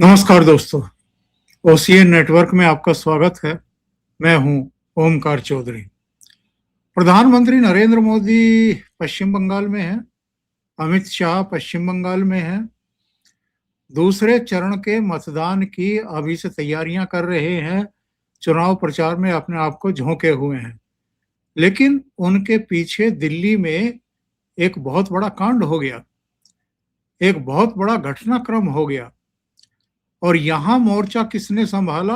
नमस्कार दोस्तों, OCN network में आपका स्वागत है। मैं हूं ओमकार चौधरी। प्रधानमंत्री नरेंद्र मोदी पश्चिम बंगाल में हैं, अमित शाह पश्चिम बंगाल में हैं। दूसरे चरण के मतदान की अभी से तैयारियां कर रहे हैं, चुनाव प्रचार में अपने आप को झोंके हुए हैं। लेकिन उनके पीछे दिल्ली में एक बहुत बड़ा कांड हो गया, एक बहुत बड़ा घटनाक्रम हो गया। और यहां मोर्चा किसने संभाला?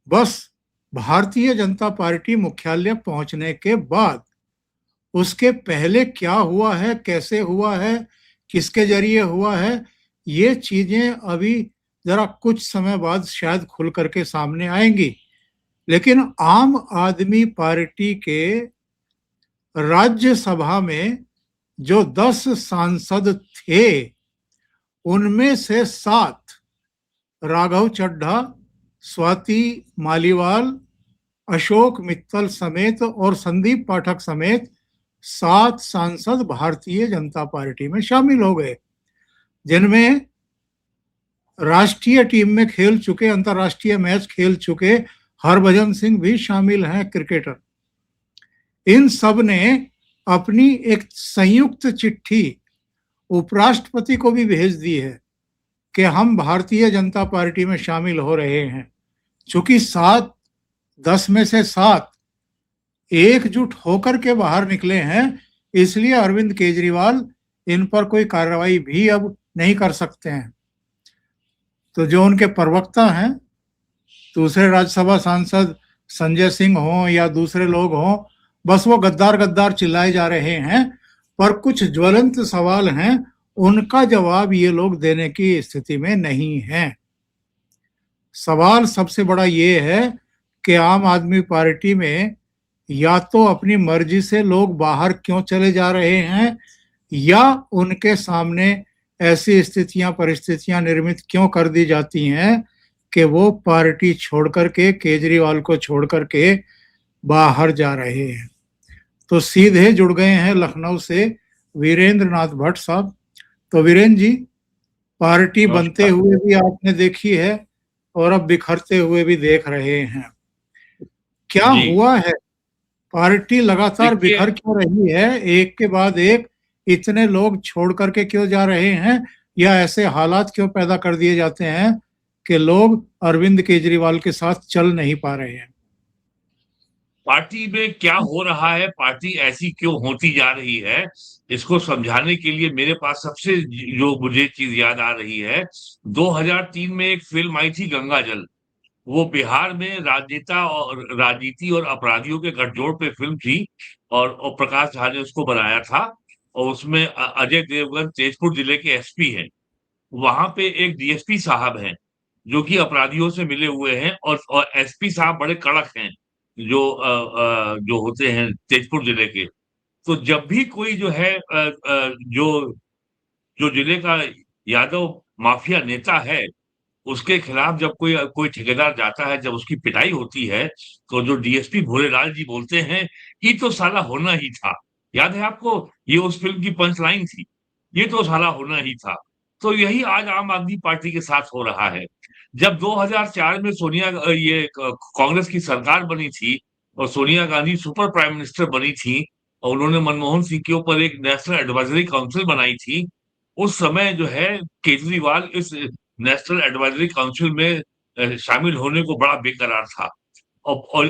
बस भारतीय जनता पार्टी मुख्यालय पहुंचने के बाद। उसके पहले क्या हुआ है, कैसे हुआ है, किसके जरिए हुआ है, ये चीजें अभी जरा कुछ समय बाद शायद खुल करके सामने आएंगी। लेकिन आम आदमी पार्टी के राज्यसभा में जो 10 सांसद थे, उनमें से 7 राघव चड्ढा, स्वाति मालीवाल, अशोक मित्तल समेत और संदीप पाठक समेत 7 सांसद भारतीय जनता पार्टी में शामिल हो गए, जिनमें राष्ट्रीय टीम में खेल चुके, अंतर्राष्ट्रीय मैच खेल चुके हरभजन सिंह भी शामिल हैं, क्रिकेटर। इन सब ने अपनी एक संयुक्त चिट्ठी उपराष्ट्रपति को भी भेज दी है कि हम भारतीय जनता पार्टी में शामिल हो रहे हैं। चूंकि 10 में से 7 एकजुट होकर के बाहर निकले हैं, इसलिए अरविंद केजरीवाल इन पर कोई कार्रवाई भी अब नहीं कर सकते हैं। तो जो उनके प्रवक्ता हैं, दूसरे राज्यसभा सांसद संजय सिंह हों या दूसरे लोग हों, बस वो गद्दार गद्दार चिल्लाए जा रहे हैं। पर कुछ ज्वलंत सवाल हैं, उनका जवाब ये लोग देने की स्थिति में नहीं हैं। सवाल सबसे बड़ा ये है कि आम आदमी पार्टी में या तो अपनी मर्जी से लोग बाहर क्यों चले जा रहे हैं, या उनके सामने ऐसी स्थितियां परिस्थितियां निर्मित क्यों कर दी जाती हैं कि वो पार्टी छोड़ करके, केजरीवाल को छोड़ करके बाहर जा रहे हैं। तो सीधे जुड़ गए हैं लखनऊ से वीरेंद्र नाथ भट्ट साहब। तो वीरेंद्र जी, पार्टी बनते हुए भी आपने देखी है और अब बिखरते हुए भी देख रहे हैं। क्या हुआ है? पार्टी लगातार बिखर क्यों रही है? एक के बाद एक इतने लोग छोड़ करके क्यों जा रहे हैं, या ऐसे हालात क्यों पैदा कर दिए जाते हैं कि लोग अरविंद केजरीवाल के साथ चल नहीं पा रहे हैं? पार्टी में क्या हो रहा है, पार्टी ऐसी क्यों होती जा रही है, इसको समझाने के लिए मेरे पास सबसे जो मुझे चीज याद आ रही है, 2003 में एक फिल्म आई थी गंगा जल। वो बिहार में राजनेता और राजनीति और अपराधियों के गठजोड़ पे फिल्म थी, और प्रकाश झा ने उसको बनाया था। और उसमें अजय देवगन तेजपुर जिले के एसपी हैं। वहां पे एक डीएसपी साहब हैं जो कि अपराधियों से मिले हुए हैं, और एसपी साहब बड़े कड़क हैं जो होते हैं तेजपुर जिले के। तो जब भी कोई जो है जो जो जिले का यादव माफिया नेता है, उसके खिलाफ जब कोई कोई ठेकेदार जाता है, जब उसकी पिटाई होती है, तो जो डीएसपी भोलेलाल जी बोलते हैं, ये तो साला होना ही था। याद है आपको? ये उस फिल्म की पंच लाइन थी, ये तो साला होना ही था। तो यही आज आम आदमी पार्टी के साथ हो रहा है। जब 2004 में कांग्रेस की सरकार बनी थी और Sonia Gandhi super prime minister बनी थी, और उन्होंने मनमोहन सिंह के ऊपर एक नेशनल एडवाइजरी काउंसिल बनाई थी, उस समय जो है केजरीवाल इस नेशनल एडवाइजरी काउंसिल में शामिल होने को बड़ा बेकरार था। और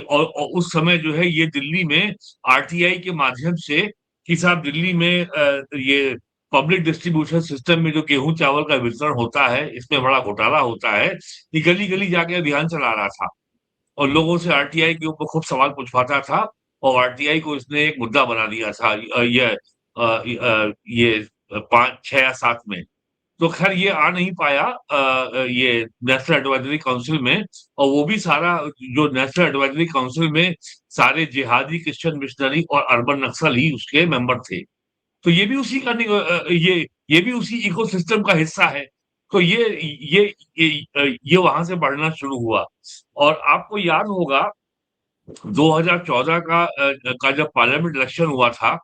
उस समय जो है ये दिल्ली में आरटीआई के माध्यम से कि साहब दिल्ली में ये पब्लिक डिस्ट्रीब्यूशन सिस्टम में जो गेहूं चावल का वितरण होता है, इसमें बड़ा घोटाला होता है, ये गली गली जाके अभियान चला रहा था और लोगों से आरटीआई के ऊपर खूब सवाल पूछवाता था। और आरटीआई को इसने एक मुद्दा बना दिया था ये 5, 6 या 7 में। तो खैर ये आ नहीं पाया ये नेशनल एडवाइजरी काउंसिल में। और वो भी सारा जो नेशनल एडवाइजरी काउंसिल में सारे जिहादी, क्रिश्चियन मिशनरी और अर्बन नक्सल ही उसके मेंबर थे। तो ये भी उसी का ये भी उसी इकोसिस्टम का हिस्सा है। तो ये वहां से बढ़ना शुरू हुआ। और आपको याद होगा 2014 का जब पार्लियामेंट इलेक्शन हुआ था,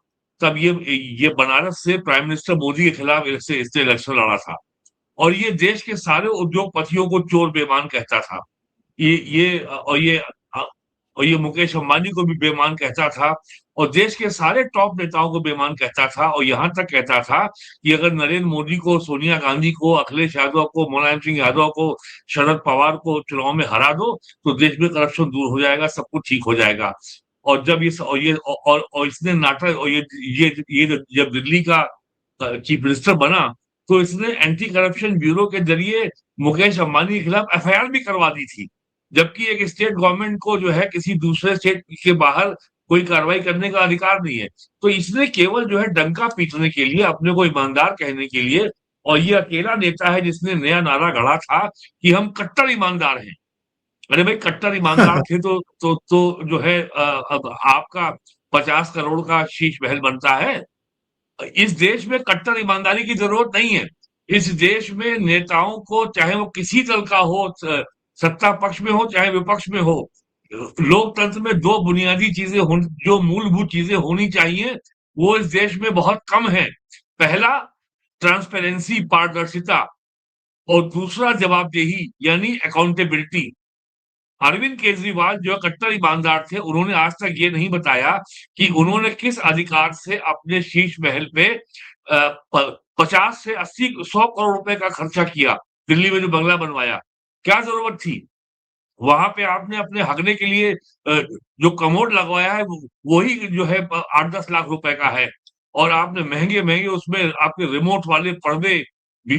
तब ये बनारस से प्राइम मिनिस्टर मोदी के खिलाफ इससे इलेक्शन लड़ा था। और ये देश के सारे उद्योगपतियों को चोर बेईमान कहता था। ये और ये मुकेश अंबानी को भी बेईमान कहता था, और देश के सारे टॉप नेताओं को बेईमान कहता था, और यहाँ तक कहता था कि अगर नरेंद्र मोदी को, सोनिया गांधी को, अखिलेश यादव को, मुलायम सिंह यादव को, शरद पवार को चुनाव में हरा दो तो देश में करप्शन दूर हो जाएगा, सब कुछ ठीक हो जाएगा। और जब ये और इसने नाटक, और ये जब दिल्ली का चीफ मिनिस्टर बना तो इसने एंटी करप्शन ब्यूरो के जरिए मुकेश अंबानी के खिलाफ एफआईआर भी करवा दी थी, जबकि एक स्टेट गवर्नमेंट को जो है किसी दूसरे स्टेट के बाहर कोई कार्रवाई करने का अधिकार नहीं है। तो इसने केवल जो है डंका पीटने के लिए, अपने को ईमानदार कहने के लिए, और ये अकेला नेता है जिसने नया नारा गढ़ा था कि हम कट्टर ईमानदार हैं। अरे भाई, कट्टर ईमानदार थे तो जो है अब आपका 50 करोड़ का शीश महल बनता है। इस देश में कट्टर ईमानदारी की जरूरत नहीं है। इस देश में नेताओं को, चाहे वो किसी दल का हो, सत्ता पक्ष में हो चाहे विपक्ष में हो, लोकतंत्र में दो बुनियादी चीजें जो मूलभूत चीजें होनी चाहिए, वो इस देश में बहुत कम है। पहला, ट्रांसपेरेंसी, पारदर्शिता, और दूसरा जवाबदेही यानी अकाउंटेबिलिटी। अरविंद केजरीवाल जो कट्टर ईमानदार थे, उन्होंने आज तक ये नहीं बताया कि उन्होंने किस अधिकार से अपने शीश महल पे 50 से 80 100 करोड़ रुपए का खर्चा किया, दिल्ली में जो बंगला बनवाया। क्या जरूरत थी? वहां पे आपने अपने हगने के लिए जो कमोड लगवाया है वही जो है 8-10 लाख रुपए का है, और आपने महंगे महंगे उसमें आपके रिमोट वाले पर्दे भी,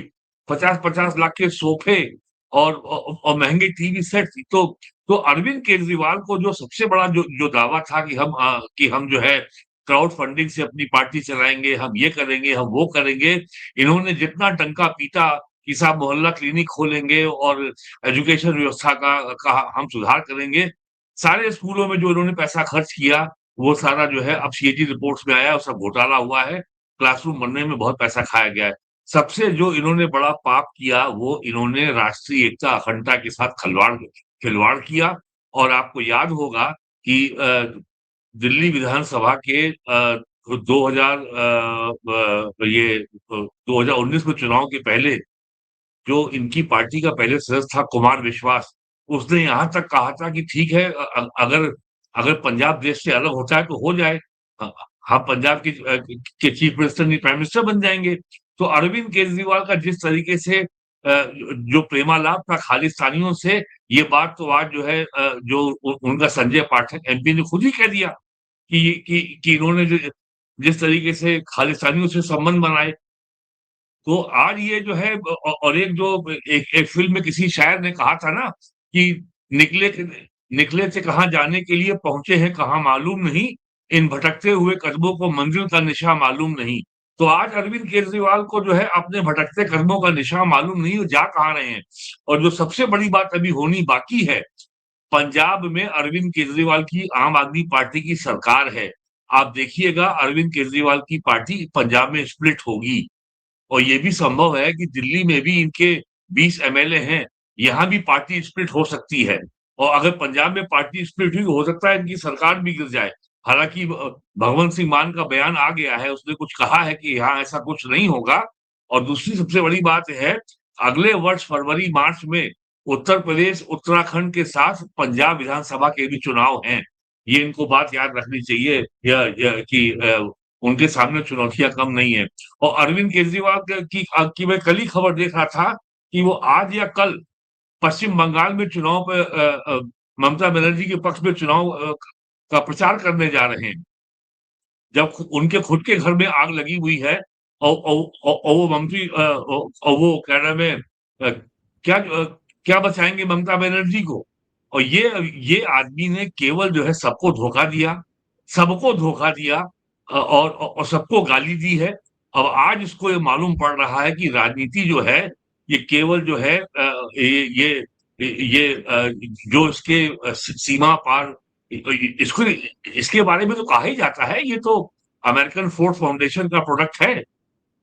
50-50 लाख के सोफे, और महंगे टीवी सेट। तो अरविंद केजरीवाल को जो सबसे बड़ा जो दावा था कि हम जो है क्राउड फंडिंग से अपनी पार्टी चलाएंगे, हम ये करेंगे, हम वो करेंगे, इन्होंने जितना डंका पीटा कि साहब मोहल्ला क्लिनिक खोलेंगे और एजुकेशन व्यवस्था का हम सुधार करेंगे, सारे स्कूलों में जो इन्होंने पैसा खर्च किया वो सारा जो है अब सीएजी रिपोर्ट्स में आया और सब घोटाला हुआ है। क्लासरूम बनने में बहुत पैसा खाया गया है। सबसे जो इन्होंने बड़ा पाप किया वो इन्होंने राष्ट्रीय एकता, अखंडता के साथ खिलवाड़ किया। और आपको याद होगा कि दिल्ली विधानसभा के 2019 में चुनाव के पहले जो इनकी पार्टी का पहले सदस्य था कुमार विश्वास, उसने यहाँ तक कहा था कि ठीक है, अगर अगर पंजाब देश से अलग होता है तो हो जाए, हम पंजाब के चीफ मिनिस्टर नहीं प्राइम मिनिस्टर बन जाएंगे। तो अरविंद केजरीवाल का जिस तरीके से जो प्रेमालाप था खालिस्तानियों से, ये बात तो आज जो है जो उनका संजय पाठक एमपी ने खुद ही कह दिया कि इन्होंने जिस तरीके से खालिस्तानियों से संबंध बनाए। तो आज ये जो है और एक फिल्म में किसी शायर ने कहा था ना कि निकले निकले थे कहाँ जाने के लिए, पहुंचे हैं कहाँ मालूम नहीं, इन भटकते हुए कदमों को मंजिल का निशा मालूम नहीं। तो आज अरविंद केजरीवाल को जो है अपने भटकते कदमों का निशा मालूम नहीं, वो जा कहाँ रहे हैं। और जो सबसे बड़ी बात अभी होनी बाकी है, पंजाब में अरविंद केजरीवाल की आम आदमी पार्टी की सरकार है। आप देखिएगा अरविंद केजरीवाल की पार्टी पंजाब में स्प्लिट होगी, और ये भी संभव है कि दिल्ली में भी इनके 20 एमएलए हैं, यहाँ भी पार्टी स्प्लिट हो सकती है। और अगर पंजाब में पार्टी स्प्लिट हुई, हो सकता है इनकी सरकार भी गिर जाए। हालांकि भगवंत सिंह मान का बयान आ गया है, उसने कुछ कहा है कि यहाँ ऐसा कुछ नहीं होगा। और दूसरी सबसे बड़ी बात है, अगले वर्ष फरवरी मार्च में उत्तर प्रदेश, उत्तराखंड के साथ पंजाब विधानसभा के भी चुनाव हैं। ये इनको बात याद रखनी चाहिए कि उनके सामने चुनौतियां कम नहीं है। और अरविंद केजरीवाल की मैं कल ही खबर देख रहा था कि वो आज या कल पश्चिम बंगाल में चुनाव पे ममता बनर्जी के पक्ष में चुनाव का प्रचार करने जा रहे हैं, जब उनके खुद के घर में आग लगी हुई है। और वो मंत्री और वो कनाडा में क्या क्या बचाएंगे ममता बनर्जी को। और ये आदमी ने केवल जो है सबको धोखा दिया और सबको गाली दी है। अब आज इसको ये मालूम पड़ रहा है कि राजनीति जो है ये केवल जो है जो इसके सीमा पार, इसको इसके बारे में तो कहा ही जाता है ये तो अमेरिकन फोर्स फाउंडेशन का प्रोडक्ट है,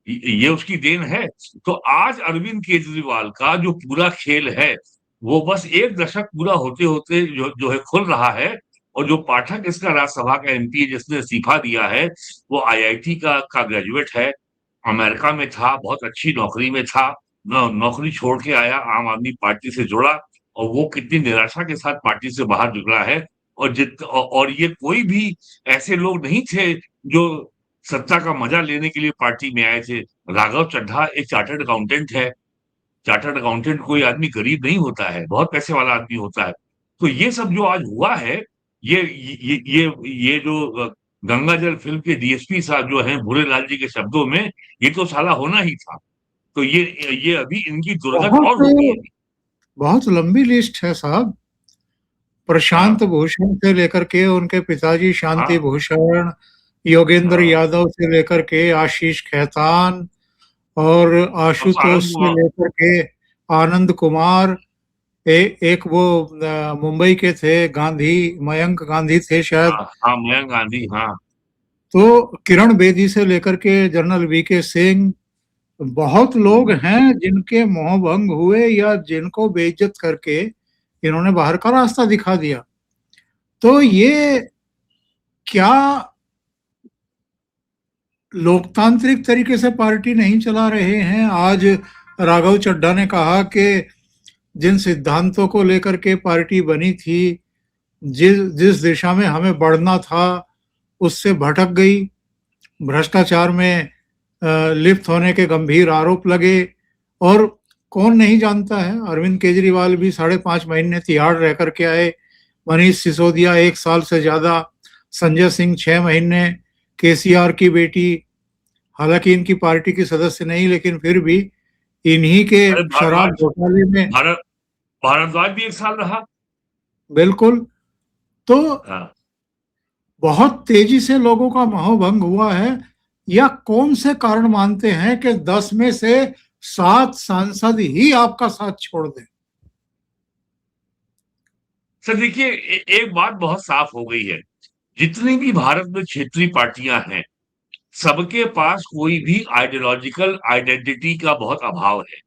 ये उसकी देन है। तो आज अरविंद केजरीवाल का जो पूरा खेल है वो बस एक दशक पूरा होते होते जो है खुल रहा है। और जो पाठक इसका राज्यसभा का एमपी जिसने इस्तीफा दिया है, वो आईआईटी का ग्रेजुएट है, अमेरिका में था, बहुत अच्छी नौकरी में था, नौकरी छोड़ के आया, आम आदमी पार्टी से जुड़ा, और वो कितनी निराशा के साथ पार्टी से बाहर निकला है। और ये कोई भी ऐसे लोग नहीं थे जो सत्ता का मजा लेने के लिए पार्टी में आए थे। राघव चड्ढा एक चार्टर्ड अकाउंटेंट है। चार्टर्ड अकाउंटेंट कोई आदमी गरीब नहीं होता है, बहुत पैसे वाला आदमी होता है। तो ये सब जो आज हुआ है, ये जो गंगा जल फिल्म के डीएसपी साहब जो हैं भूरे लाल जी के शब्दों में, ये तो साला होना ही था। तो ये अभी इनकी दुर्गत बहुत और होगी अभी। बहुत लंबी लिस्ट है साहब। हाँ, प्रशांत भूषण से लेकर के उनके पिताजी शांति हाँ, भूषण, योगेंद्र हाँ। यादव से लेकर के आशीष खेतान, और बस आशुतोष आनंद से हुआ। लेकर के आनंद कुमार, एक वो मुंबई के थे गांधी, मयंक गांधी थे शायद। हाँ, हाँ, मयंक गांधी, हाँ। तो किरण बेदी से लेकर के जनरल वीके सिंह, बहुत लोग हम्म। हैं जिनके मोहभंग हुए या जिनको बेइज्जत करके इन्होंने बाहर का रास्ता दिखा दिया। तो ये क्या लोकतांत्रिक तरीके से पार्टी नहीं चला रहे हैं? आज राघव चड्ढा ने कहा कि जिन सिद्धांतों को लेकर के पार्टी बनी थी, जिस जिस दिशा में हमें बढ़ना था, उससे भटक गई। भ्रष्टाचार में लिप्त होने के गंभीर आरोप लगे। और कौन नहीं जानता है, अरविंद केजरीवाल भी 5.5 महीने तिहाड़ रह करके आए, मनीष सिसोदिया 1 साल से ज्यादा, संजय सिंह 6 महीने, केसीआर की बेटी, हालांकि इनकी पार्टी की सदस्य नहीं, लेकिन फिर भी इन्हीं के अरे शराब भारद्वाज, घोटाले में। भारत भारद्वाज भी 1 साल रहा। बिल्कुल। तो हाँ। बहुत तेजी से लोगों का मोहभंग हुआ है, या कौन से कारण मानते हैं कि 10 में से 7 सांसद ही आपका साथ छोड़ दें? सर देखिए, एक बात बहुत साफ हो गई है। जितनी भी भारत में क्षेत्रीय पार्टियां हैं, सबके पास कोई भी आइडियोलॉजिकल आइडेंटिटी का बहुत अभाव है।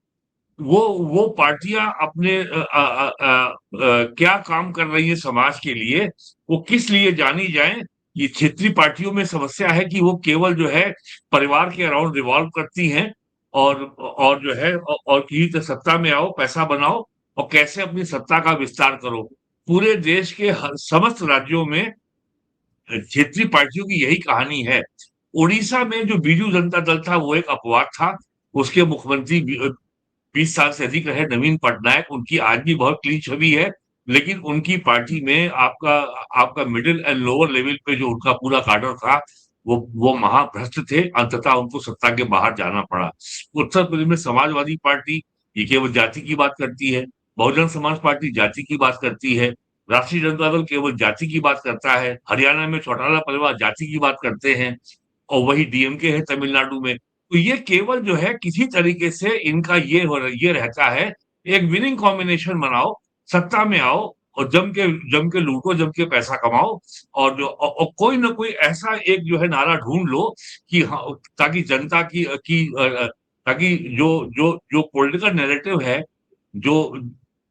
वो पार्टियां अपने क्या काम कर रही है समाज के लिए, वो किस लिए जानी जाए। ये क्षेत्रीय पार्टियों में समस्या है कि वो केवल जो है परिवार के अराउंड रिवॉल्व करती हैं, और जो है और किसी तरह सत्ता में आओ, पैसा बनाओ, और कैसे अपनी सत्ता का विस्तार करो। पूरे देश के समस्त राज्यों में क्षेत्रीय पार्टियों की यही कहानी है। उड़ीसा में जो बीजू जनता दल था वो एक अपवाद था। उसके मुख्यमंत्री 20 साल से अधिक रहे नवीन पटनायक, उनकी आज भी बहुत क्लीन छवि है। लेकिन उनकी पार्टी में आपका आपका मिडिल एंड लोअर लेवल पे जो उनका पूरा काडर था, वो महाभ्रष्ट थे। अंततः उनको सत्ता के बाहर जाना पड़ा। उत्तर प्रदेश में समाजवादी पार्टी ये केवल जाति की बात करती है। बहुजन समाज पार्टी जाति की बात करती है। राष्ट्रीय जनता दल केवल जाति की बात करता है। हरियाणा में चौटाला परिवार जाति की बात करते हैं, और वही डीएमके है तमिलनाडु में। तो ये केवल जो है किसी तरीके से इनका ये रहता है, एक विनिंग कॉम्बिनेशन बनाओ, सत्ता में आओ, और जम के लूटो, जम के पैसा कमाओ, और और कोई ना कोई ऐसा एक जो है नारा ढूंढ लो कि हाँ, ताकि जनता ताकि जो जो जो पॉलिटिकल नैरेटिव है, जो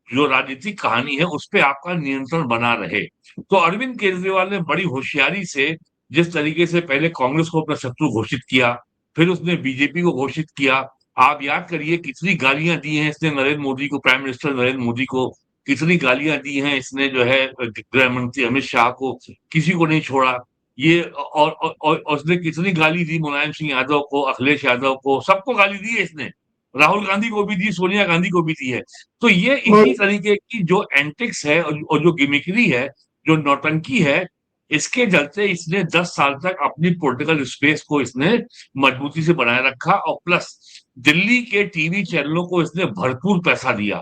जो राजनीतिक कहानी है, उस पे आपका नियंत्रण बना रहे। तो अरविंद केजरीवाल ने बड़ी होशियारी से, जिस तरीके से पहले कांग्रेस को अपना शत्रु घोषित किया, फिर उसने बीजेपी को घोषित किया। आप याद करिए कितनी गालियां दी हैं इसने नरेंद्र मोदी को, प्राइम मिनिस्टर नरेंद्र मोदी को। कितनी गालियां दी हैं इसने जो है गृह मंत्री अमित शाह को, किसी को नहीं छोड़ा। ये और उसने कितनी गाली दी मुलायम सिंह यादव को, अखिलेश यादव को, सबको गाली दी है इसने। राहुल गांधी को भी दी, सोनिया गांधी को भी दी है। तो ये और इसी तरीके की जो एंटिक्स है, और जो गिमिक्री है, जो नौटंकी है, इसके चलते इसने 10 साल तक अपनी पॉलिटिकल स्पेस को इसने मजबूती से बनाए रखा। और प्लस दिल्ली के टीवी चैनलों को इसने भरपूर पैसा दिया।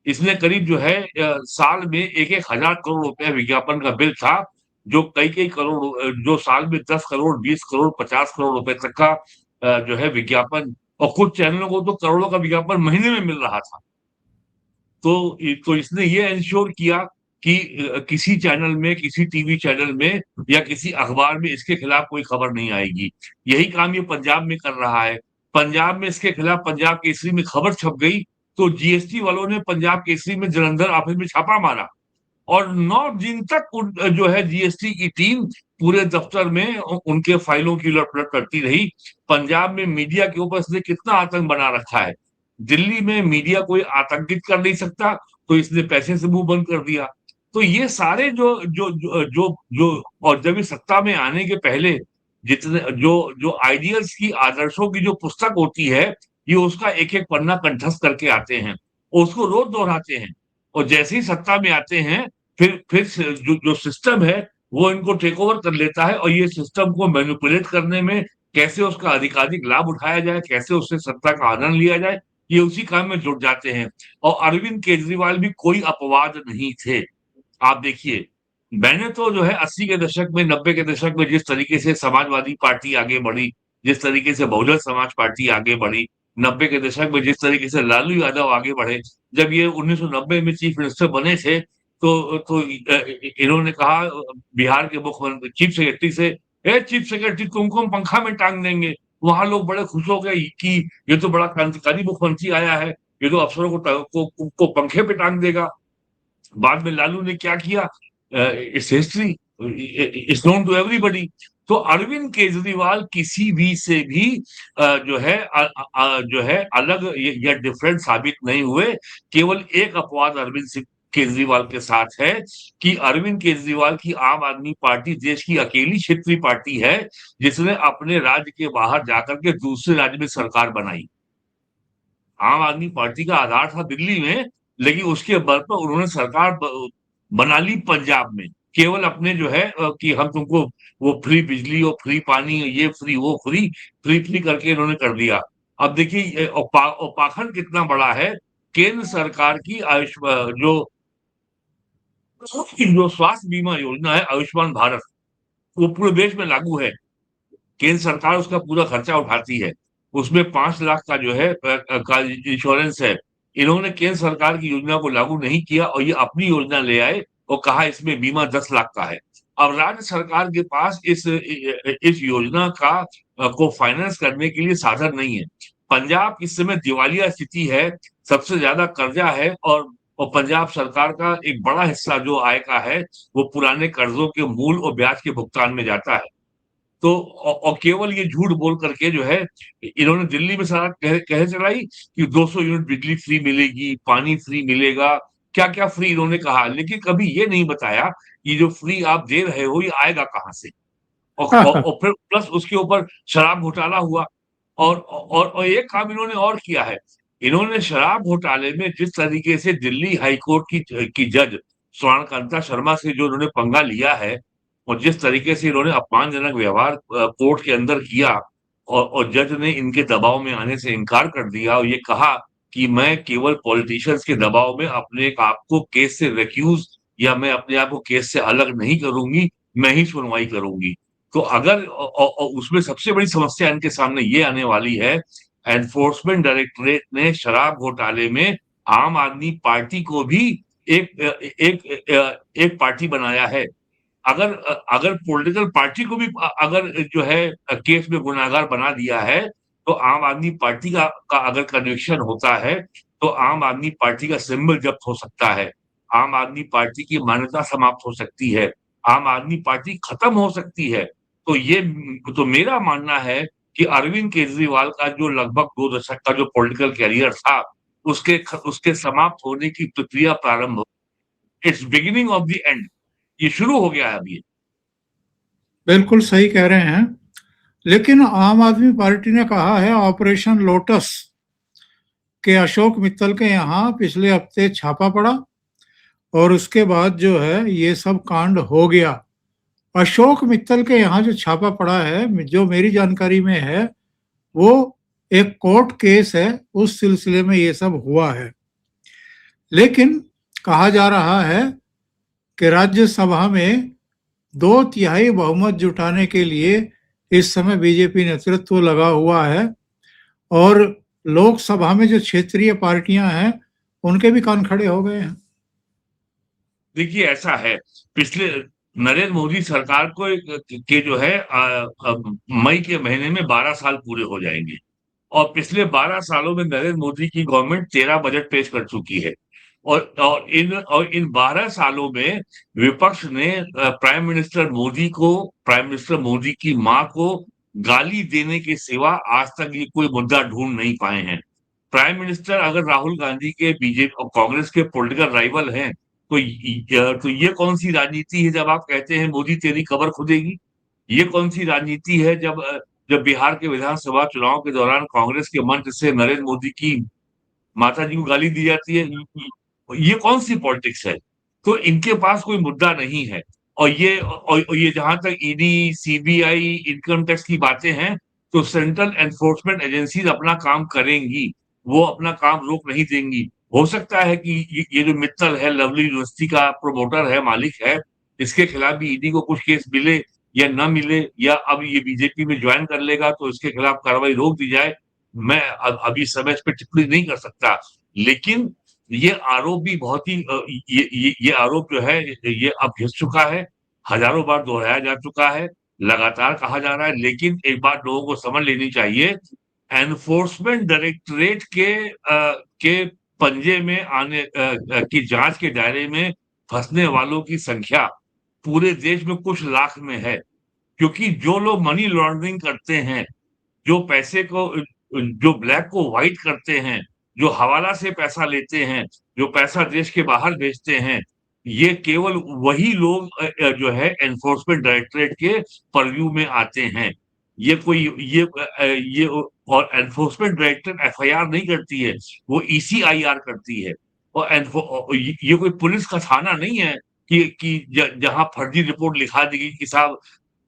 इसने करीब जो है साल में 1,000 करोड़ रुपया विज्ञापन का बिल था, जो कई करोड़, जो साल में 10 करोड़, 20 करोड़, 50 करोड़ रुपए तक का जो है विज्ञापन। और कुछ चैनलों को तो करोड़ों का विज्ञापन महीने में मिल रहा था। तो इसने ये इंश्योर किया कि किसी चैनल में, किसी टीवी चैनल में, या किसी अखबार में इसके खिलाफ कोई खबर नहीं आएगी। यही काम ये पंजाब में कर रहा है। पंजाब में इसके खिलाफ पंजाब केसरी में खबर छप गई, तो जीएसटी वालों ने पंजाब केसरी में जलंधर ऑफिस में छापा मारा, और 9 दिन तक जो है जीएसटी की टीम पूरे दफ्तर में उनके फाइलों की उलट पलट करती रही। पंजाब में मीडिया के ऊपर इसने कितना आतंक बना रखा है। दिल्ली में मीडिया कोई आतंकित कर नहीं सकता, तो इसने पैसे से मुंह बंद कर दिया। तो ये सारे जो जो जो जो, जो और जब ये सत्ता में आने के पहले जितने जो जो आइडियल्स की, आदर्शों की जो पुस्तक होती है, ये उसका एक एक पन्ना कंठस्थ करके आते हैं और उसको रोज दोहराते हैं। और जैसे ही सत्ता में आते हैं, फिर जो जो सिस्टम है वो इनको टेक ओवर कर लेता है, और ये सिस्टम को मैनिपुलेट करने में, कैसे उसका अधिकाधिक लाभ उठाया जाए, कैसे उससे सत्ता का आनंद लिया जाए, ये उसी काम में जुट जाते हैं। और अरविंद केजरीवाल भी कोई अपवाद नहीं थे। आप देखिए, मैंने तो जो है 80 के दशक में, 90 के दशक में जिस तरीके से समाजवादी पार्टी आगे बढ़ी, जिस तरीके से बहुजन समाज पार्टी आगे बढ़ी, 90 के दशक में जिस तरीके से लालू यादव आगे बढ़े, जब ये 1990 में चीफ मिनिस्टर बने थे, तो इन्होंने कहा बिहार के मुख्यमंत्री चीफ सेक्रेटरी से, "ए चीफ सेक्रेटरी, तुमको हम पंखा में टांग देंगे।" वहां लोग बड़े खुश हो गए कि ये तो बड़ा क्रांतिकारी मुख्यमंत्री आया है, ये तो अफसरों को पंखे पे टांग देगा। बाद में लालू ने क्या किया, it's history, it's known to everybody. तो अरविंद केजरीवाल किसी भी से भी जो है अलग या डिफरेंट साबित नहीं हुए। केवल एक अपवाद अरविंद सिंह केजरीवाल के साथ है कि अरविंद केजरीवाल की आम आदमी पार्टी देश की अकेली क्षेत्रीय पार्टी है जिसने अपने राज्य के बाहर जाकर के दूसरे राज्य में सरकार बनाई। आम आदमी पार्टी का आधार था दिल्ली में, लेकिन उसके बल पर उन्होंने सरकार बना ली पंजाब में, केवल अपने जो है कि हम तुमको वो फ्री बिजली और फ्री पानी, ये फ्री वो फ्री, फ्री फ्री करके इन्होंने कर दिया। अब देखिए और पाखंड कितना बड़ा है। केंद्र सरकार की जो जो स्वास्थ्य बीमा योजना है आयुष्मान भारत, वो पूरे देश में लागू है। केंद्र सरकार उसका पूरा खर्चा उठाती है। उसमें 5 लाख का जो है का इंश्योरेंस है। इन्होंने केंद्र सरकार की योजना को लागू नहीं किया और ये अपनी योजना ले आए और कहा इसमें बीमा 10 लाख का है। अब राज्य सरकार के पास इस योजना का को फाइनेंस करने के लिए साधन नहीं है। पंजाब इस समय दिवालिया स्थिति है, सबसे ज्यादा कर्जा है, और पंजाब सरकार का एक बड़ा हिस्सा जो आय का है वो पुराने कर्जों के मूल और ब्याज के भुगतान में जाता है। तो और केवल ये झूठ बोल करके जो है इन्होंने दिल्ली में सारा कह चलाई कि 200 यूनिट बिजली फ्री मिलेगी, पानी फ्री मिलेगा, क्या-क्या फ्री इन्होंने कहा, लेकिन कभी ये नहीं बताया ये जो फ्री आप दे रहे हो ये आएगा कहाँ से? और फिर प्लस उसके ऊपर शराब घोटाला हुआ। और एक काम इन्होंने और किया है, इन्होंने शराब घोटाले में जिस तरीके से दिल्ली हाई कोर्ट की जज स्वर्णकांता शर्मा से जो उन्होंने पंगा लिया है, और जिस तरीके से इन्होंने अपमानजनक व्यवहार कोर्ट के अंदर किया, और जज ने इनके दबाव में आने से इनकार कर दिया और ये कहा कि मैं केवल पॉलिटिशियंस के दबाव में अपने आप को केस से रिक्यूज, या मैं अपने आप को केस से अलग नहीं करूंगी, मैं ही सुनवाई करूंगी। तो अगर उसमें सबसे बड़ी समस्या इनके सामने ये आने वाली है, एनफोर्समेंट डायरेक्टरेट ने शराब घोटाले में आम आदमी पार्टी को भी एक एक पार्टी बनाया है। अगर पॉलिटिकल पार्टी को भी अगर जो है केस में गुनाहगार बना दिया है, तो आम आदमी पार्टी का अगर कन्विक्शन होता है, तो आम आदमी पार्टी का सिंबल जब्त हो सकता है, आम आदमी पार्टी की मान्यता समाप्त हो सकती है, आम आदमी पार्टी खत्म हो सकती है। तो मेरा मानना है कि अरविंद केजरीवाल का जो लगभग 2 दशक का जो पॉलिटिकल करियर था, उसके समाप्त होने की प्रक्रिया प्रारंभ, it's beginning of the end, ये शुरू हो गया है अभी। बिल्कुल सही कह रहे हैं। लेकिन आम आदमी पार्टी ने कहा है ऑपरेशन लोटस के अशोक मित्तल के यहाँ पिछले हफ्ते छापा पड़ा और उसके बाद जो है ये सब कांड हो गया। अशोक मित्तल के यहाँ जो छापा पड़ा है, जो मेरी जानकारी में है, वो एक कोर्ट केस है, उस सिलसिले में ये सब हुआ है। लेकिन कहा जा रहा है कि राज्यसभा में 2/3 बहुमत जुटाने के लिए इस समय बीजेपी नेतृत्व लगा हुआ है और लोकसभा में जो क्षेत्रीय पार्टियां हैं उनके भी कान खड़े हो गए हैं। देखिए ऐसा है, पिछले नरेंद्र मोदी सरकार को के जो है मई के महीने में 12 साल पूरे हो जाएंगे, और पिछले 12 सालों में नरेंद्र मोदी की गवर्नमेंट 13 बजट पेश कर चुकी है। और इन 12 सालों में विपक्ष ने प्राइम मिनिस्टर मोदी की मां को गाली देने के सिवा आज तक ये कोई मुद्दा ढूंढ नहीं पाए हैं। प्राइम मिनिस्टर अगर राहुल गांधी के बीजेपी और कांग्रेस के पॉलिटिकल राइवल हैं, तो ये कौन सी राजनीति है जब आप कहते हैं मोदी तेरी कब्र खुदेगी? ये कौन सी राजनीति है जब बिहार के विधानसभा चुनाव के दौरान कांग्रेस के मंच से नरेंद्र मोदी की माता जी को गाली दी जाती है? ये कौन सी पॉलिटिक्स है? तो इनके पास कोई मुद्दा नहीं है। और ये जहां तक ईडी, सीबीआई, इनकम टैक्स की बातें हैं, तो सेंट्रल एनफोर्समेंट एजेंसीज अपना काम करेंगी, वो अपना काम रोक नहीं देंगी। हो सकता है कि ये जो मित्तल है, लवली यूनिवर्सिटी का प्रोमोटर है, मालिक है, इसके खिलाफ भी ईडी को कुछ केस मिले या न मिले, या अब ये बीजेपी में ज्वाइन कर लेगा तो इसके खिलाफ कार्रवाई रोक दी जाए, मैं अभी समय इस पे टिप्पणी नहीं कर सकता। लेकिन ये आरोप भी बहुत ही ये आरोप जो है ये अब घिस चुका है, हजारों बार दोहराया जा चुका है, लगातार कहा जा रहा है। लेकिन एक बात लोगों को समझ लेनी चाहिए, एनफोर्समेंट डायरेक्टरेट के पंजे में आने की जांच के दायरे में फंसने वालों की संख्या पूरे देश में कुछ लाख में है। क्योंकि जो लोग मनी लॉन्ड्रिंग करते हैं, जो पैसे को जो ब्लैक को व्हाइट करते हैं, जो हवाला से पैसा लेते हैं, जो पैसा देश के बाहर भेजते हैं, ये केवल वही लोग जो है एनफोर्समेंट डायरेक्टरेट के पर्व्यू में आते हैं। ये कोई ये और एनफोर्समेंट डायरेक्टरेट एफआईआर नहीं करती है, वो ईसीआईआर करती है। और ये कोई पुलिस का थाना नहीं है कि जहां फर्जी रिपोर्ट लिखा दी गई कि साहब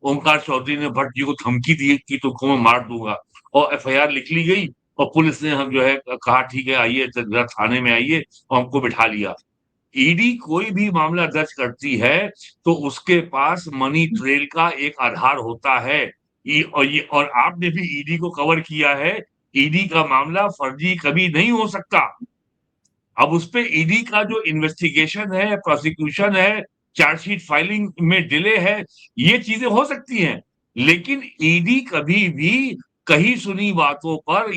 ओमकार चौधरी ने भट्ट जी को धमकी दी कि तुमको मैं मार दूंगा, और एफआईआर लिख ली गई, और पुलिस ने हम जो है कहा ठीक है आइए जरा थाने में आइए, और हमको बिठा लिया। ईडी कोई भी मामला दर्ज करती है तो उसके पास मनी ट्रेल का एक आधार होता है। और आपने भी ईडी को कवर किया है। ईडी का मामला फर्जी कभी नहीं हो सकता। अब उस पे ईडी का जो इन्वेस्टिगेशन है, प्रोसिक्यूशन है, चार्जशीट फाइलिंग में डिले है, ये चीजें हो सकती हैं। लेकिन ईडी कभी भी कहीं सुनी बातों पर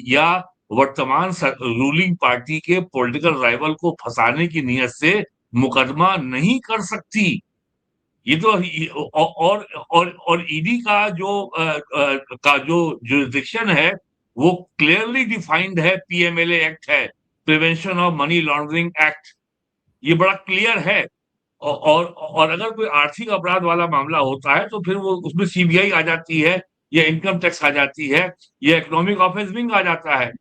या वर्तमान रूलिंग पार्टी के पॉलिटिकल राइवल को फंसाने की नियत से मुकदमा नहीं कर सकती। ये तो और ईडी का जो जुरिडिक्शन है वो क्लियरली डिफाइंड है, पीएमएलए एक्ट है, prevention of money laundering act, ये बड़ा क्लियर है। और अगर कोई आर्थिक अपराध वाला मामला होता है तो फिर वो उसमें सीबीआई आ जाती है, या इनकम टैक्स आ जाती है, या इकोनॉमिक ऑफेंस विंग आ जाता है।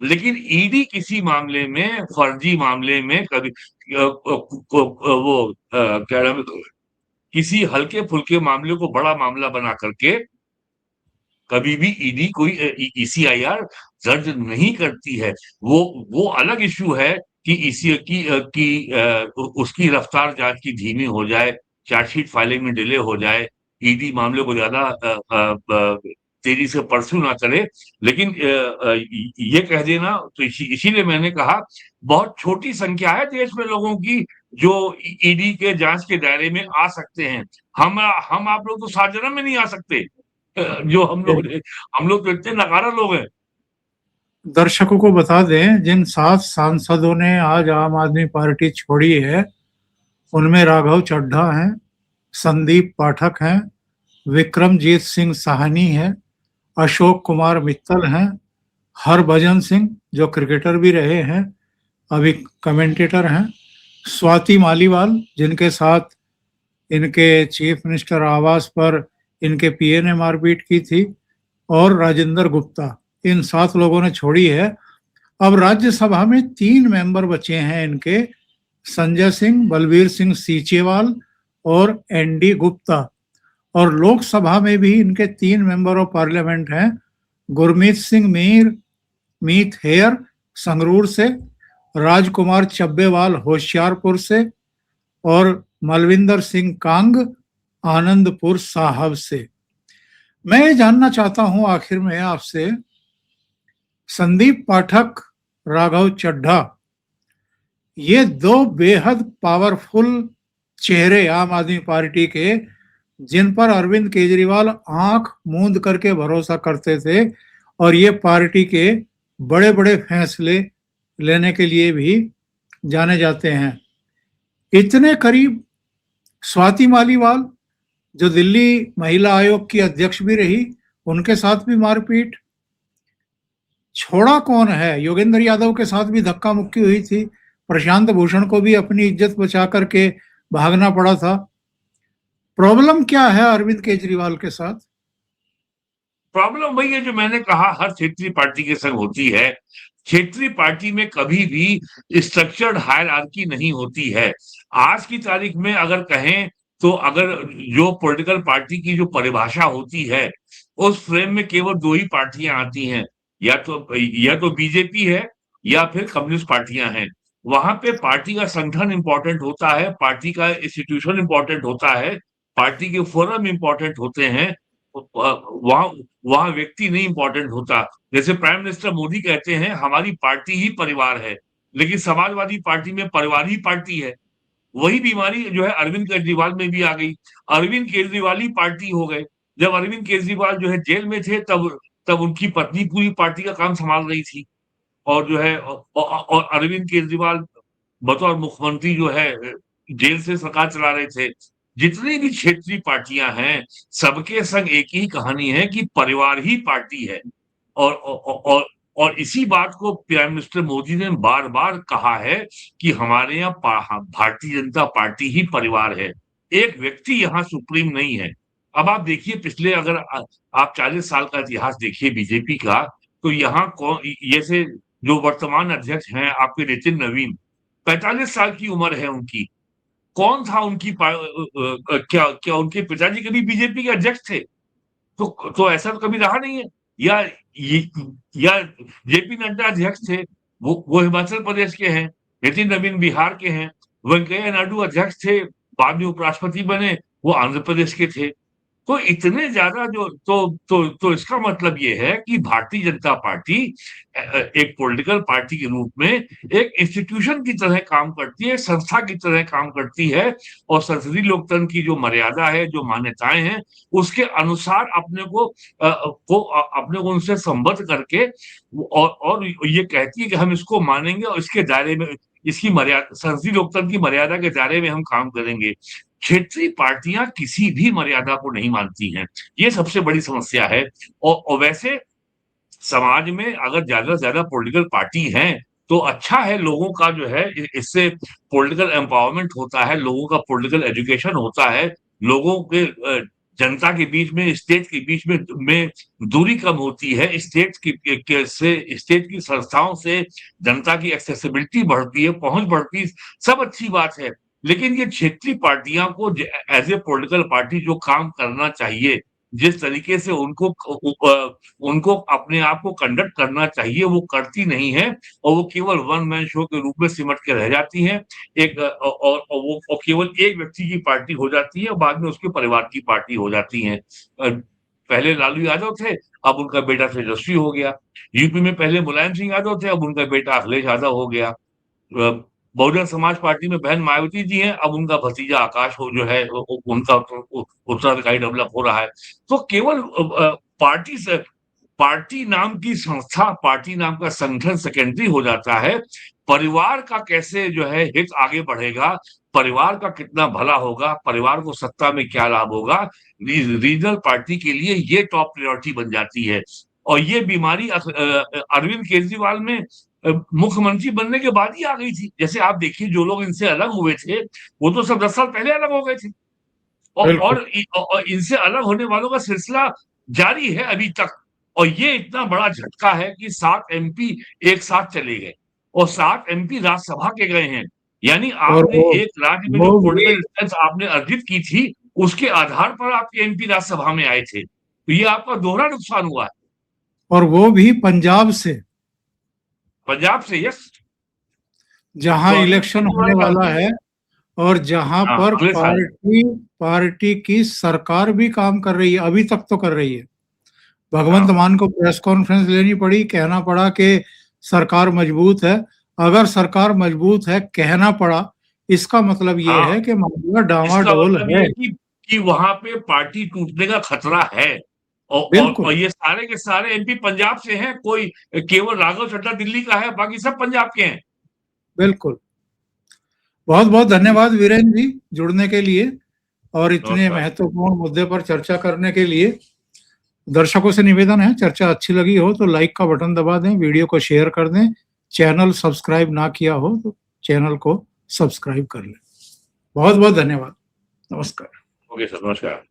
लेकिन ईडी किसी मामले में, फर्जी मामले में कभी क्या नाम है, किसी हल्के फुल्के मामले को बड़ा मामला बना करके कभी भी ईडी कोई ईसीआईआर दर्ज नहीं करती है। वो अलग इश्यू है कि ईसी उसकी रफ्तार जांच की धीमी हो जाए, चार्जशीट फाइलिंग में डिले हो जाए, ईडी मामले को ज्यादा तेजी से परस्यू ना करे। लेकिन ये कह देना तो इसीलिए मैंने कहा बहुत छोटी संख्या है देश में लोगों की जो ईडी के जांच के दायरे में आ सकते हैं। हम आप लोग तो 7 जन्म में नहीं आ सकते। जो हम लोग तो इतने नकारा लोग हैं। दर्शकों को बता दें, जिन 7 सांसदों ने आज आम आदमी पार्टी छोड़ी है उनमें राघव चड्ढा हैं, संदीप पाठक हैं, विक्रमजीत सिंह साहनी है, अशोक कुमार मित्तल हैं, हरभजन सिंह जो क्रिकेटर भी रहे हैं, अभी कमेंटेटर हैं, स्वाति मालीवाल जिनके साथ इनके चीफ मिनिस्टर आवास पर इनके पीए ने मारपीट की थी, और राजेंद्र गुप्ता। इन 7 लोगों ने छोड़ी है। अब राज्यसभा में 3 मेंबर बचे हैं इनके, संजय सिंह, बलबीर सिंह सीचेवाल और एनडी गुप्ता। और लोकसभा में भी इनके 3 मेंबर ऑफ पार्लियामेंट हैं, गुरमीत सिंह मीत हेयर संगरूर से, राजकुमार चब्बेवाल होशियारपुर से, और मलविंदर सिंह कांग आनंदपुर साहब से। मैं ये जानना चाहता हूं आखिर में आपसे, संदीप पाठक, राघव चड्ढा, ये 2 बेहद पावरफुल चेहरे आम आदमी पार्टी के, जिन पर अरविंद केजरीवाल आंख मूंद करके भरोसा करते थे, और ये पार्टी के बड़े बड़े फैसले लेने के लिए भी जाने जाते हैं। इतने करीब स्वाति मालीवाल जो दिल्ली महिला आयोग की अध्यक्ष भी रही, उनके साथ भी मारपीट। छोड़ा कौन है? योगेंद्र यादव के साथ भी धक्का मुक्की हुई थी, प्रशांत भूषण को भी अपनी इज्जत बचा करके भागना पड़ा था। प्रॉब्लम क्या है अरविंद केजरीवाल के साथ? प्रॉब्लम वही है जो मैंने कहा, हर क्षेत्रीय पार्टी के संग होती है। क्षेत्रीय पार्टी में कभी भी स्ट्रक्चर्ड हायरार्की नहीं होती है। आज की तारीख में अगर कहें तो अगर जो पॉलिटिकल पार्टी की जो परिभाषा होती है, उस फ्रेम में केवल दो ही पार्टियां आती हैं, या तो बीजेपी है या फिर कम्युनिस्ट पार्टियां हैं। वहां पे पार्टी का संगठन इंपॉर्टेंट होता है, पार्टी का इंस्टीट्यूशन इंपॉर्टेंट होता है, पार्टी के फोरम इंपॉर्टेंट होते हैं। वहां वहां व्यक्ति नहीं इंपॉर्टेंट होता। जैसे प्राइम मिनिस्टर मोदी कहते हैं हमारी पार्टी ही परिवार है, लेकिन समाजवादी पार्टी में परिवार ही पार्टी है। वही बीमारी जो है अरविंद केजरीवाल में भी आ गई। अरविंद केजरीवाल ही पार्टी हो गए। जब अरविंद केजरीवाल जो है जेल में थे, तब तब उनकी पत्नी पूरी पार्टी का काम संभाल रही थी। और जो है और अरविंद केजरीवाल बतौर मुख्यमंत्री जो है जेल से सरकार चला रहे थे। जितनी भी क्षेत्रीय पार्टियां हैं, सबके संग एक ही कहानी है कि परिवार ही पार्टी है। और और और इसी बात को प्राइम मिनिस्टर मोदी ने बार बार कहा है कि हमारे यहाँ भारतीय जनता पार्टी ही परिवार है, एक व्यक्ति यहाँ सुप्रीम नहीं है। अब आप देखिए, पिछले अगर आप 40 साल का इतिहास देखिए बीजेपी का, तो यहाँ कौन, जैसे जो वर्तमान अध्यक्ष हैं आपके नितिन नवीन, 45 साल की उम्र है उनकी। कौन था उनकी क्या क्या उनके पिताजी कभी बीजेपी के अध्यक्ष थे? तो ऐसा तो कभी रहा नहीं है। या या जेपी नड्डा अध्यक्ष थे, वो हिमाचल प्रदेश के हैं, नितिन नवीन बिहार के हैं, वेंकैया नायडू अध्यक्ष थे, बाद में उपराष्ट्रपति बने, वो आंध्र प्रदेश के थे। तो इतने ज्यादा जो तो इसका मतलब ये है कि भारतीय जनता पार्टी एक पॉलिटिकल पार्टी के रूप में एक इंस्टीट्यूशन की तरह काम करती है, संस्था की तरह काम करती है। और संसदीय लोकतंत्र की जो मर्यादा है, जो मान्यताएं हैं, उसके अनुसार अपने को उनसे संबद्ध करके और ये कहती है कि हम इसको मानेंगे और इसके दायरे में, इसकी मर्यादा, संसदीय लोकतंत्र की मर्यादा के दायरे में हम काम करेंगे। क्षेत्रीय पार्टियां किसी भी मर्यादा को नहीं मानती हैं, ये सबसे बड़ी समस्या है। और वैसे समाज में अगर ज्यादा से ज्यादा पॉलिटिकल पार्टी हैं तो अच्छा है, लोगों का जो है इससे पॉलिटिकल एम्पावरमेंट होता है, लोगों का पॉलिटिकल एजुकेशन होता है, लोगों के जनता के बीच में, स्टेट के बीच में दूरी कम होती है, स्टेट की संस्थाओं से जनता की एक्सेसिबिलिटी बढ़ती है, पहुंच बढ़ती है, सब अच्छी बात है। लेकिन ये क्षेत्रीय पार्टियां को एज ए पॉलिटिकल पार्टी जो काम करना चाहिए, जिस तरीके से उनको अपने आप को कंडक्ट करना चाहिए, वो करती नहीं है। और वो केवल वन मैन शो के रूप में सिमट के रह जाती हैं। और केवल एक व्यक्ति की पार्टी हो जाती है, बाद में उसके परिवार की पार्टी हो जाती है। पहले लालू यादव थे, अब उनका बेटा तेजस्वी हो गया। यूपी में पहले मुलायम सिंह यादव थे, अब उनका बेटा अखिलेश यादव हो गया। बहुजन समाज पार्टी में बहन मायावती जी हैं, अब उनका भतीजा आकाश हो जो है उनका उत्तराधिकारी डेवलप हो रहा है। तो केवल पार्टी से, पार्टी नाम की संस्था, पार्टी नाम का संगठन सेकेंडरी हो जाता है। परिवार का कैसे जो है हित आगे बढ़ेगा, परिवार का कितना भला होगा, परिवार को सत्ता में क्या लाभ होगा, रीजनल पार्टी के लिए ये टॉप प्रायोरिटी बन जाती है। और ये बीमारी अरविंद केजरीवाल में मुख्यमंत्री बनने के बाद ही आ गई थी। जैसे आप देखिए, जो लोग इनसे अलग हुए थे, वो तो सब 10 साल पहले अलग हो गए थे। और इनसे अलग होने वालों का सिलसिला जारी है अभी तक। और ये इतना बड़ा झटका है कि 7 एमपी एक साथ चले गए, और 7 एमपी राज्यसभा के गए हैं। यानी और आपने एक राज्य में जो वो भी पॉलिटिकल स्ट्रेंथ आपने अर्जित की थी, उसके आधार पर आपके एमपी राज्यसभा में आए थे। तो ये आपका दोहरा नुकसान हुआ है। और वो भी पंजाब से, पंजाब से, यस। जहां तो इलेक्शन होने वाला है और जहां हाँ, पर अगले साल। पार्टी की सरकार भी काम कर रही है, अभी तक तो कर रही है। भगवंत हाँ, मान को प्रेस कॉन्फ्रेंस लेनी पड़ी, कहना पड़ा कि सरकार मजबूत है। अगर सरकार मजबूत है कहना पड़ा, इसका मतलब ये हाँ, है कि मामला इसका डामाडोल मतलब ये है। है कि वहां पे पार्टी टूटने का खतरा है। और बिल्कुल ये सारे के सारे एमपी पंजाब से हैं, कोई केवल राघव चड्ढा दिल्ली का है, बाकी सब पंजाब के हैं। बिल्कुल। बहुत बहुत धन्यवाद वीरेंद्र जी जुड़ने के लिए और इतने नमस्कार। महत्वपूर्ण मुद्दे पर चर्चा करने के लिए। दर्शकों से निवेदन है, चर्चा अच्छी लगी हो तो लाइक का बटन दबा दें, वीडियो को शेयर कर दें, चैनल सब्सक्राइब ना किया हो तो चैनल को सब्सक्राइब कर लें। बहुत बहुत धन्यवाद। नमस्कार। ओके सर, नमस्कार।